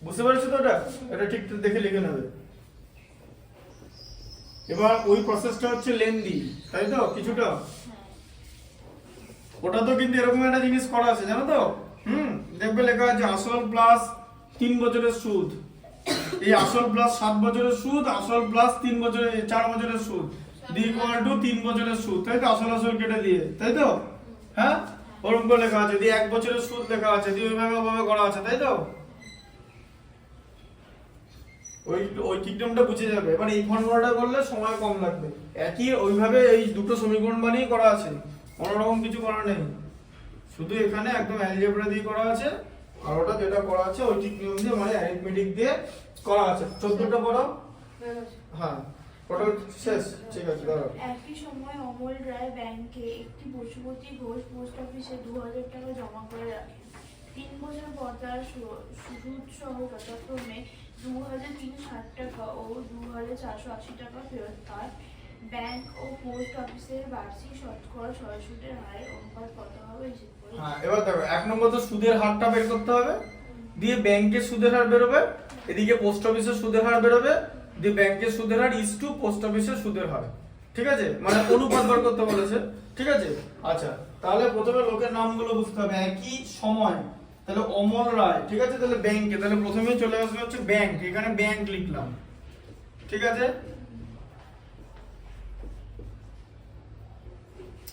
বুঝতে পারছো তো? এটা ঠিক দেখে লিখে নেবে। এবার ওই প্রসেসটা হচ্ছে লেন্দি, তাই তো কিছুটা। ওটা তো কিন্তু এরকম একটা জিনিস করা আছে জানো তো, দেখবে লেখা আছে আসল প্লাস 3 বছরের সুদ, এই আসল প্লাস 7 বছরের সুদ, আসল প্লাস 3 বছরের 4 বছরের সুদ ইকুয়াল টু 3 বছরের সুদ, তাই তো? আসল আসল কেটে দিয়ে, তাই তো? হ্যাঁ, ওরকম করে লেখা আছে, দিয়ে 1 বছরের সুদ লেখা আছে, দিয়ে ওইভাবে করা আছে, তাই তো? ওই কিংডমটা বুঝে যাবে। এবার এই ফর্মুলাটা করলে সময় কম লাগবে। একই ওইভাবে এই দুটো সমীকরণ বানিয়ে করা আছে, অন্যরকম কিছু করা নেই, শুধু এখানে একদম অ্যালজেব্রা দিয়ে করা আছে, আর ওটা যেটা করা আছে ওই ঠিক নিয়ম দিয়ে মানে অ্যারিথমেটিক দিয়ে করা আছে। 14টা পড়ো। হ্যাঁ, টোটাল শেষ। ঠিক আছে, দাঁড়াও। একই সময় অমল রায় ব্যাংকে একটি বসুমতী ঘোষ পোস্ট অফিসে 2000 টাকা জমা করে রাখেন। 3 বছর পর তার সুদ সহ যথাক্রমে 2360 টাকা ও 2480 টাকা ফেরত পায়। ব্যাংক ও পোস্ট অফিসের বার্ষিক শতকরা সুদের হারের অনুপাত কত হবে হিসেব করে। হ্যাঁ, এবার দেখো, এক নম্বর তো সুদের হারটা বের করতে হবে, দিয়ে ব্যাংকের সুদের হার বেরোবে, এদিকে পোস্ট অফিসের সুদের হার বেরোবে, দিয়ে ব্যাংকের সুদের হার ইজ টু পোস্ট অফিসের সুদের হার। ঠিক আছে, মানে অনুপাত বার করতে বলেছে। ঠিক আছে, আচ্ছা, তাহলে প্রথমে লোকের নামগুলো বুঝতে হবে। একই সময়, তাহলে অমল রায়, ঠিক আছে, তাহলে ব্যাংকে, তাহলে প্রথমেই চলে আসবে হচ্ছে ব্যাংক, এখানে ব্যাংক লিখলাম। ঠিক আছে,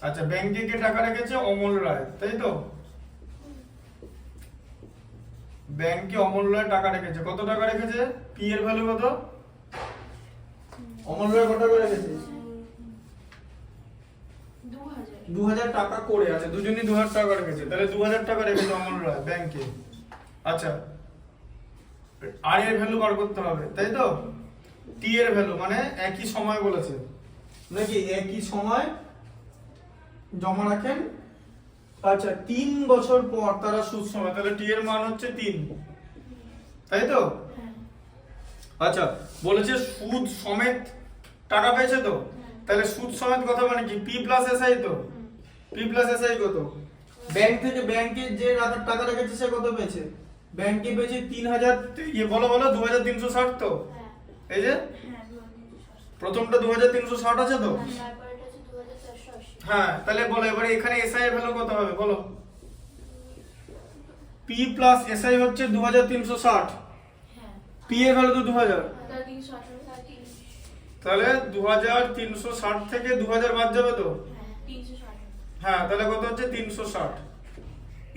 আচ্ছা, ব্যাংকে কে টাকা রেখেছে? অমল রায়, তাই তো? ব্যাংকে অমল রায় টাকা রেখেছে। কত টাকা রেখেছে? পি এর ভ্যালু কত? অমল রায় কত টাকা রেখেছে? 2000 টাকা করে আছে, দুজনই 2000 টাকা রেখেছে, তাহলে 2000 টাকা রেখেছে অমল রায় ব্যাংকে। আচ্ছা, আর এর ভ্যালু বার করতে হবে, তাই তো? টি এর ভ্যালু মানে একই সময় বলেছে নাকি, একই সময় জমা রাখেন। আচ্ছা, 3 বছর পর তারা সুদ সময়, তাহলে টি এর মান হচ্ছে 3, তাই তো? আচ্ছা, বলেছে সুদ সমেত টাকা পেয়েছে তো, তাহলে সুদ সমেত কথা মানে কি? পি প্লাস এসআই তো। পি প্লাস এসআই কত? ব্যাংক থেকে ব্যাংকে যে টাকা রেখেছে সে কত পেয়েছে? ব্যাংকে পেয়েছে 3000, বলো 2360 তো। এই যে প্রথমটা 2360 আছে তো। হ্যাঁ, তাহলে বলো এবারে এখানে এসআই এর ভ্যালু কত হবে বলো? পি প্লাস এসআই হচ্ছে 2360, পি এর ভ্যালু তো 2000, তাহলে 2360 থেকে 2000 বাদ যাবে তো। হ্যাঁ, তাহলে কত হচ্ছে? 360।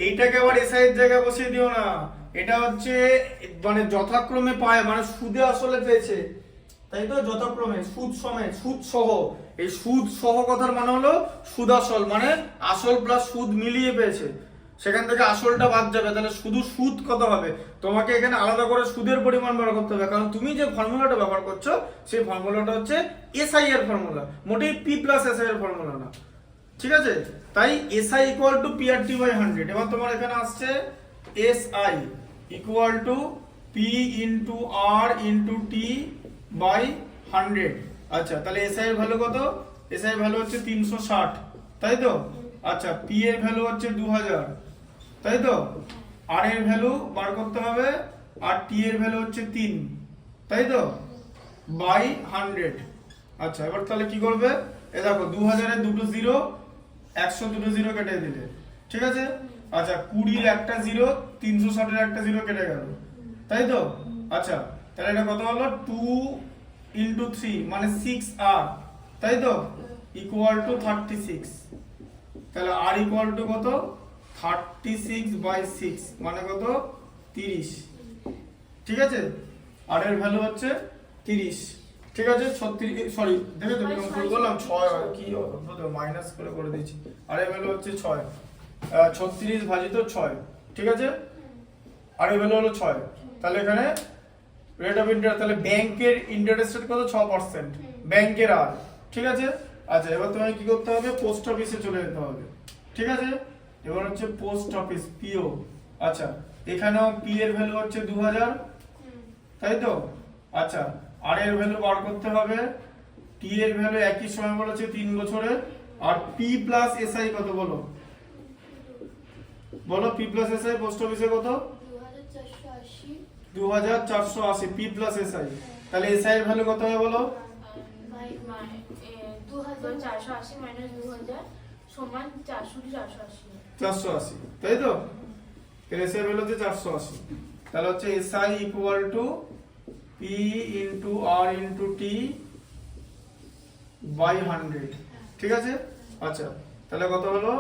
এইটাকে আবার এসআই এর জায়গায় বসিয়ে দিও না, এটা হচ্ছে মানে যথাক্রমে পায়, মানে সুদে আসলে পেয়েছে, তাই তো? যথাক্রমে সুদ সমেত, সুদ সহ। এই সুদ সহ কথার মানে হলো সুদ আসল, মানে আসল প্লাস সুদ মিলিয়ে পেয়েছে, সেখান থেকে আসলটা বাদ যাবে, তাহলে শুধু সুদ কত হবে? তোমাকে এখানে আলাদা করে সুদের পরিমাণ বার করতে হবে, কারণ তুমি যে ফর্মুলাটা ব্যবহার করছো সেই ফর্মুলাটা হচ্ছে এসআই এর ফর্মুলা, মোটেই পি প্লাস এসআই এর ফর্মুলা না। ঠিক আছে, তাই SI equal to P R T by 100। এবার তোমার এখানে আসছে SI equal to P into R into T by 100। আচ্ছা, তাহলে এসআই এর ভ্যালু কত? এসআই এর ভ্যালু হচ্ছে 360, তাই তো? আচ্ছা, পি এর ভ্যালু হচ্ছে 2000, তাই তো? আর এর ভ্যালু বার করতে হবে, আর টি এর ভ্যালু হচ্ছে 3, তাই তো? বাই 100। আচ্ছা, এবার তাহলে কি করবে? এ দেখো, 2000 এর দুটো জিরো, 100 দুটো জিরো কেটে দিলে, ঠিক আছে? আচ্ছা, 20 এর একটা জিরো, 360 এর একটা জিরো কেটে গেল, তাই তো? আচ্ছা, তাহলে এটা কত হলো? 2 ইন্টু 3 মানে 6r, তাই তো? Equal to 36। তাহলে আর ইকুয়াল টু কত? 36 বাই 6 মানে কত? 30। ঠিক আছে, আর এর ভ্যালু হচ্ছে 30। ঠিক আছে, 36, সরি দেখে তো কিরকম করে বললাম, 6 কি মাইনাস করে দিয়েছি। আর এর ভ্যালু হচ্ছে 6, 36 ভাজিত 6। ঠিক আছে, আর এর ভ্যালু হলো 6। তাহলে এখানে রেট অফ ইন্টারেস্ট, তাহলে ব্যাংকের ইন্টারেস্ট রেট কত? 6%, ব্যাংকের আর। ঠিক আছে, আচ্ছা, এবার তোমাকে কি করতে হবে? পোস্ট অফিসে চলে যেতে হবে। ঠিক আছে, এবার হচ্ছে পোস্ট অফিস পিও। আচ্ছা, এখানেও পি এর ভ্যালু হচ্ছে 2000, তাই তো? আচ্ছা, আর এর ভ্যালু বার করতে হবে, টি এর ভ্যালু একই সময় বলেছে 3 বছরের, আর পি প্লাস এসআই কত বলো? বলো পি প্লাস এসআই পোস্ট অফিসে কত? 2480 পি প্লাস এসআই, তাহলে এসআই এর ভ্যালু কত হবে বলো? 2480 মাইনাস 2000 সমান 480। 480, তাই তো? এসআই ভ্যালু হচ্ছে 480, তাহলে হচ্ছে SI equal to P into R into T by 100, ঠিক আছে? আচ্ছা, তাহলে কত হলো?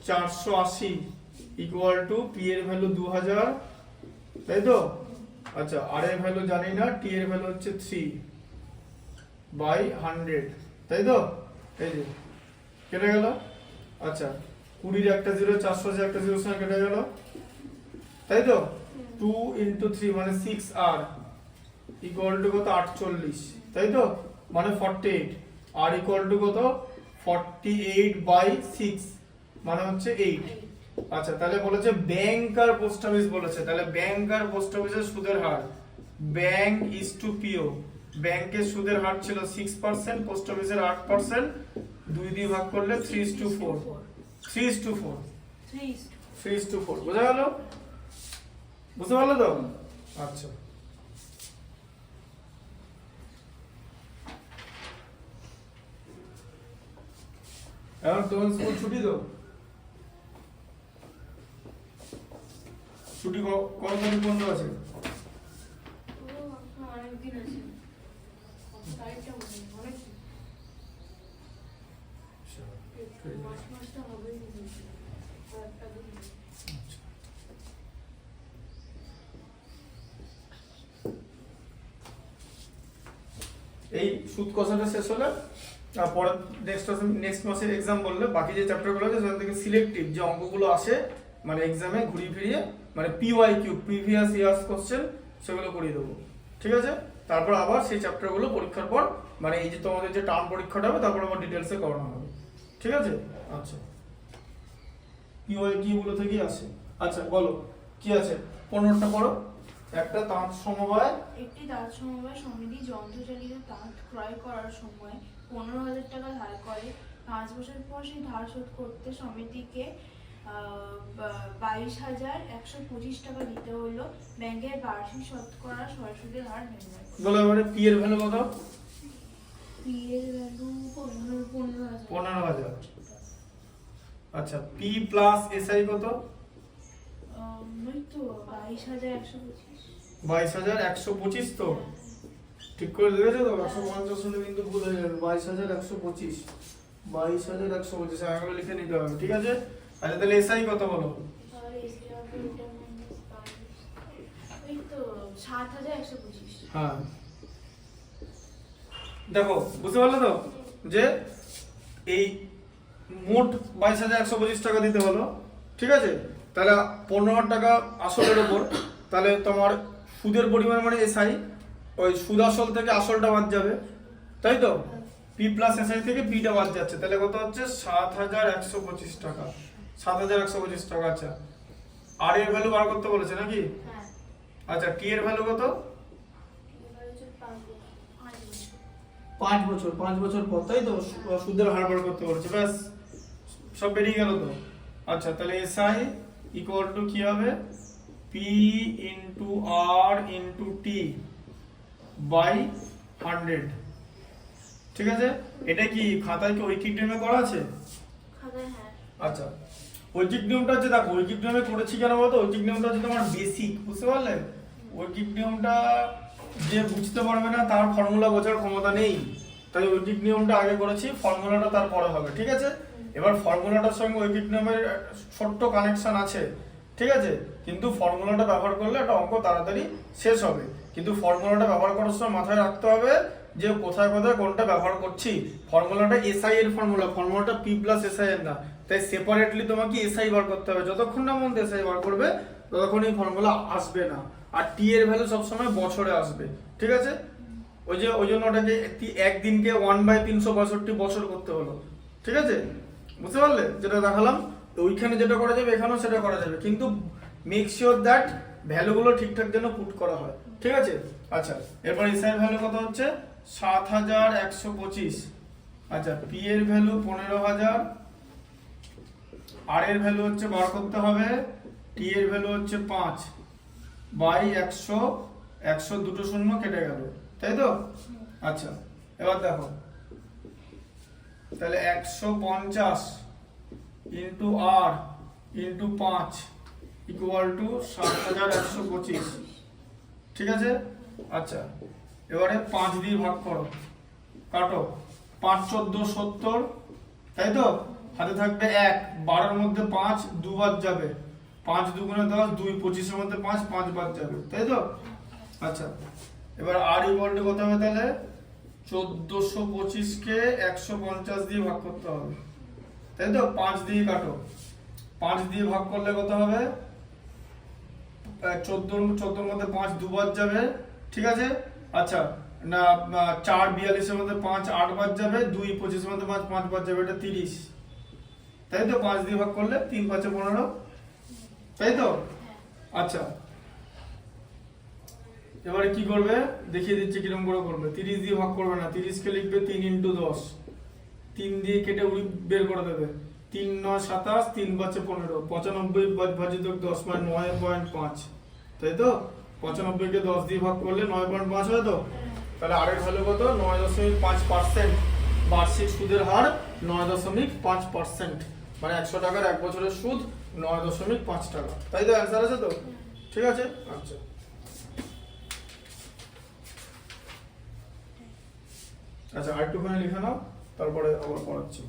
480 ইকুয়াল টু পি এর ভ্যালু 2000, তাই তো? আচ্ছা, আর এর ভ্যালু জানি না, টি এর ভ্যালু হচ্ছে 3 বাই 100, তাই তো? এই যে কেটে গেল। আচ্ছা, 20 একটা 0, 480 একটা 0 সঙ্গে কেটে গেল, তাই তো? 2 ইনটু 3 মানে 6 আর ইকুয়াল টু কত? 48, তাই তো? মানে 48, আর ইকুয়াল টু কত? 48 বাই 6 মানে হচ্ছে 8। আচ্ছা, তাহলে বলেছে ব্যাংক আর পোস্ট অফিস বলেছে, তাহলে ব্যাংক আর পোস্ট অফিসের সুদের হার, ব্যাংক ইজ টু পিও, ব্যাংকের সুদের হার ছিল 6%, পোস্ট অফিসের 8%, 2 দিয়ে ভাগ করলে 3:4, 3:4, 3:4, বোঝা গেল? বুঝতে পারলে তো? আচ্ছা, এখন তোমার স্কুল ছুটি তো? ছুটি কত তারিখ বন্ধ আছে? অনেকদিন আছে, তারিখটা মনে নেই, অনেকদিন। মাসটা হবেই কয়েকটা দিন। এই সুদ কষাটা শেষ হলে তারপরে নেক্সট মাসের এক্সাম বললে বাকি যে চ্যাপ্টারগুলো আছে সেখান থেকে সিলেক্টিভ যে অঙ্কগুলো আসে মানে এক্সামে ঘুরিয়ে ফিরিয়ে মানে পিওয়াইকিউ প্রিভিয়াস ইয়ার্স কোশ্চেন সেগুলো করিয়ে দেবো, ঠিক আছে? তারপর আবার সেই চ্যাপ্টারগুলো পরীক্ষার পর মানে এই যে তোমাদের যে টার্ম পরীক্ষাটা হবে তারপর আবার ডিটেলসে করানো হবে, ঠিক আছে? আচ্ছা, পিওয়াইকিউ গুলো থেকেই আসে। আচ্ছা, বলো কি আছে? 15টা পড়ো। একটা তাঁত সমবায়, একটি তাঁত সমবায় সমিতি যন্ত্রচালিত তাঁত ক্রয় করার সময় 15,000 টাকা ধার করে। 5 বছর পর সেই ধার শোধ করতে সমিতিকে 22,125 টাকা দিতে হলো। ব্যাংকের বার্ষিক শতকরা সুদের হার নির্ণয় করো। বলো এবারে পি এর ভ্যালু কত? পি এর ভ্যালু 15,000। 15,000। আচ্ছা, পি প্লাস এসআই কত? ওই তো 22,125। 22,125 তো ঠিক করে দিয়েছো তো? 150 শুনে কিন্তু ভুল হয়ে যাবে। 22,125, 22,125 আগে লিখে নিতে হবে, ঠিক আছে? আচ্ছা, তাহলে এসআই কত বলো? আর এসে হবে এটা মাইনাস 22, ওই তো 7,125। হ্যাঁ, দেখো বুঝতে পারলে তো যে এই মোট 22,125 টাকা দিতে হলো, ঠিক আছে? তাহলে 15,000 টাকা আসলের উপর, তাহলে তোমার সুদের পরিমাণ মানে এসআই ওই সুদ আসল থেকে আসলটা বাদ যাবে, তাই তো? পি প্লাস এসআই থেকে পিটা বাদ যাচ্ছে, তাহলে কত হচ্ছে? 7,125 টাকা, 7,125 টাকা। আচ্ছা, আর এর ভ্যালু বার করতে বলেছে নাকি? হ্যাঁ, আচ্ছা, টি এর ভ্যালু কত? এবার হচ্ছে 5 বছর। 5 বছর, 5 বছর পর, তাই তো? সুদের হার বার করতে বলেছে, ব্যাস সব বেরিয়ে গেল তো। আচ্ছা, তাহলে এসআই ইকুয়াল টু কি হবে? P into R into T by 100, ঠিক আছে? এটা কি খাতায় কি ঐকিক নিয়মে করা আছে? খাতায় হ্যাঁ। আচ্ছা, ঐকিক নিয়মটা হচ্ছে, দেখো ঐকিক নিয়মে করেছি কেন বলতো? ঐকিক নিয়মটা হচ্ছে তোমার বেসিক, বুঝতে পারলে? ঐকিক নিয়মটা যে বুঝতে পারবে না তার ফর্মুলা বোঝার ক্ষমতা নেই, তাই ঐকিক নিয়মটা আগে করেছি, ফর্মুলাটা তারপরে হবে, ঠিক আছে? এবার ফর্মুলাটার সঙ্গে ঐকিক নিয়মের ছোট্ট কানেকশন আছে, ঠিক আছে? কিন্তু ফর্মুলাটা ব্যবহার করলে একটা অঙ্ক তাড়াতাড়ি শেষ হবে, কিন্তু ফর্মুলাটা ব্যবহার করার সময় মাথায় রাখতে হবে যে কোথায় কোথায় কোনটা ব্যবহার করছি। ফর্মুলাটা এসআই এর ফর্মুলাটা পি প্লাস এসআই এর না, তাই সেপারেটলি তোমাকে এসআই বার করতে হবে। যতক্ষণ না মন এসআই বার করবে ততক্ষণ এই ফর্মুলা আসবে না। আর টি এর ভ্যালু সবসময় বছরে আসবে, ঠিক আছে? ওই জন্য ওটাকে একদিনকে 1/365 বছর করতে হলো, ঠিক আছে? বুঝতে পারলে যেটা দেখালাম? ওইখানে যেটা করা যাবে এখানেও সেটা করা যাবে, কিন্তু মেক শিওর দ্যাট ভ্যালুগুলো ঠিকঠাক যেন পুট করা হয়, ঠিক আছে? আচ্ছা, এরপর এসআই এর ভ্যালু কত হচ্ছে? 7,125। আচ্ছা, পি এর ভ্যালু 15,000, আর এর ভ্যালু হচ্ছে বার করতে হবে, টি এর ভ্যালু হচ্ছে 5, বাই 100, 100 দুটো শূন্য কেটে গেল, তাই তো? আচ্ছা, এবার দেখো তাহলে 150 into R into 5 equal to 7125, ঠিক আছে? আচ্ছা, এবারে 5 দিয়ে ভাগ করো, কাটো, 5 14 70, তাই তো? হাতে থাকবে 1, 12 এর মধ্যে 5 দুবার যাবে, 5 দুগুণে 10, 2 25 এর মধ্যে 5 5 বার যাবে, তাই তো? আচ্ছা, এবার আর ইকুয়াল টু কত হবে তাহলে? 1425 কে 150 দিয়ে ভাগ করতে হবে, তাই তো? 5 দিয়ে কাটো, 5 দিয়ে ভাগ করলে কত হবে? 14 মধ্যে 5 দুবার যাবে, ঠিক আছে? আচ্ছা, না 4 42 এর মধ্যে 5 8 বার যাবে, 2 25 এর মধ্যে 5 5 বার যাবে, এটা 30, তাই তো? 5 দিয়ে ভাগ করলে 3 5 15, তাই তো? আচ্ছা, এবারে কি করবে দেখিয়ে দিচ্ছি কিরকম করে করবে। 30 দিয়ে ভাগ করবে না, 30 কে লিখবে 3 ইন্টু 10, 3 দিয়ে কেটে উড়ি বের করে দেবে, 3 9 27, 3 5 15, 95 ভাজিত 10 মানে 9.5, তাই তো? 95 কে 10 দিয়ে ভাগ করলে 9.5 হয় তো? তাহলে আর এর ভ্যালু কত? 9.5%, বার্ষিক সুদের হার 9.5%, মানে 100 টাকার 1 বছরের সুদ 9.5 টাকা, তাই তো? অ্যান্সার আছে তো? ঠিক আছে। আচ্ছা আচ্ছা, আরেকটুখানি লিখে নাও, তারপরে আবার পড়াচ্ছি।